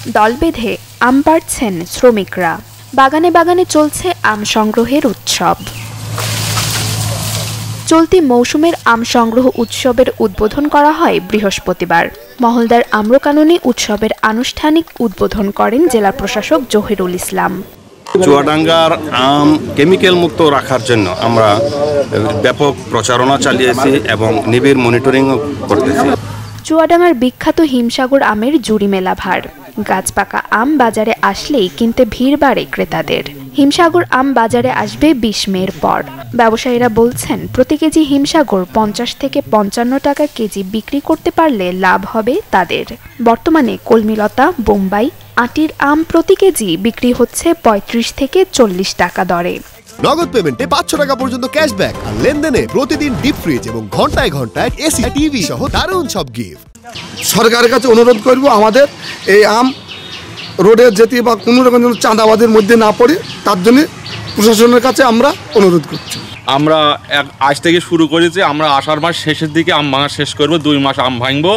দল বেঁধে আম পাড়ছেন শ্রমিকরা। বাগানে বাগানে চলছে আম সংগ্রহের উৎসব। চলতি মৌসুমের আম সংগ্রহ উৎসবের উদ্বোধন করা হয় বৃহস্পতিবার। মহলদার আম্রকাননী উৎসবের আনুষ্ঠানিক উদ্বোধন করেন জেলা প্রশাসক জহিরুল ইসলাম। চুয়াডাঙ্গার আম কেমিক্যাল মুক্ত রাখার জন্য আমরা ব্যাপক প্রচারণা চালিয়েছি এবং নিবিড় মনিটরিংও করতেছি। চুয়াডাঙ্গার বিখ্যাত হিমসাগর আমের জুড়ি মেলা ভার। গাছপাকা আম বাজারে আসলেই কিনতে ভিড় বাড়ে ক্রেতাদের। হিমসাগর আম বাজারে আসবে ২০ মের পর। ব্যবসায়ীরা বলছেন, প্রতি কেজি হিমসাগর ৫০ থেকে ৫৫ টাকা কেজি বিক্রি করতে পারলে লাভ হবে তাদের। বর্তমানে কলমিলতা, বোম্বাই, আটির আম প্রতি কেজি বিক্রি হচ্ছে ৩৫ থেকে ৪০ টাকা দরে। নগদ পেমেন্টে ৫০০ টাকা পর্যন্ত ক্যাশব্যাক আর লেনদেনে প্রতিদিন ডিপ ফ্রিজ এবং ঘন্টায় ঘন্টায় এসি টিভি সহ দারুণ সব গিফট। সরকারের কাছে অনুরোধ করব আমাদের এই আম রোডে যেতে বা কোনো রকম চাঁদাবাদের মধ্যে না পড়ে তার জন্য প্রশাসনের কাছে আমরা অনুরোধ করছি। আমরা আজ থেকে শুরু করেছি, আমরা আষাঢ় মাস শেষের দিকে আম ভাঙা শেষ করব, ২ মাস আম ভাঙবো।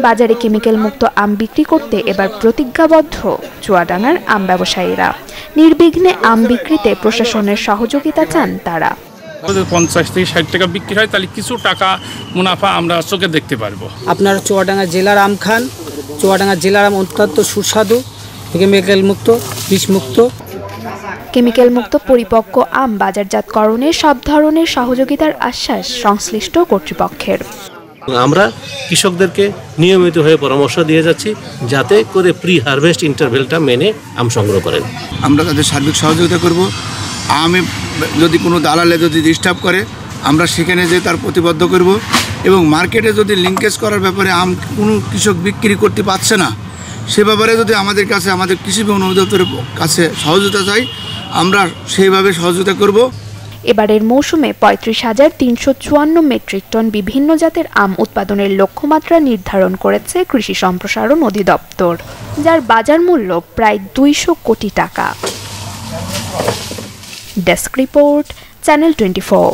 বাজারে কেমিক্যাল মুক্ত আম বিক্রি করতে এবার প্রতিজ্ঞাবদ্ধ চুয়াডাঙ্গার আম ব্যবসায়ীরা। নির্বিঘ্নে আম বিক্রিতে প্রশাসনের সহযোগিতা চান তারা। ৫০ থেকে ৬০ টাকা বিক্রি হয়, তাহলে কিছু টাকা মুনাফা আমরা চোখে দেখতে পারবো। আপনারা চুয়াডাঙ্গা জেলার আম খান। চুয়াডাঙ্গা জেলার আম অত্যন্ত সুস্বাদু, কেমিক্যাল মুক্ত, বিষ মুক্ত। কেমিক্যাল মুক্ত পরিপক্ক আম বাজারজাতকরণে সব ধরনের সহযোগিতার আশ্বাস সংশ্লিষ্ট কর্তৃপক্ষের। আমরা কৃষকদেরকে নিয়মিত হয়ে পরামর্শ দিয়ে যাচ্ছি যাতে করে প্রি হারভেস্ট ইন্টারভেলটা মেনে আম সংগ্রহ করেন। আমরা তাদের সার্বিক সহযোগিতা করব। আমে যদি কোনো দালালে যদি ডিস্টার্ব করে আমরা সেখানে যে তার প্রতিবদ্ধ করব এবং মার্কেটে যদি লিঙ্কেজ করার ব্যাপারে আম কোনো কৃষক বিক্রি করতে পারছে না সে ব্যাপারে যদি আমাদের কাছে আমাদের কৃষি বিপণন অধিদপ্তরের কাছে সহযোগিতা চাই, আমরা সেইভাবে সহযোগিতা করব। এবারের মৌসুমে ৩৫,৩৫৪ মেট্রিক টন বিভিন্ন জাতের আম উৎপাদনের লক্ষ্যমাত্রা নির্ধারণ করেছে কৃষি সম্প্রসারণ অধিদপ্তর, যার বাজার মূল্য প্রায় ২০০ কোটি টাকা। Desk report, channel 24।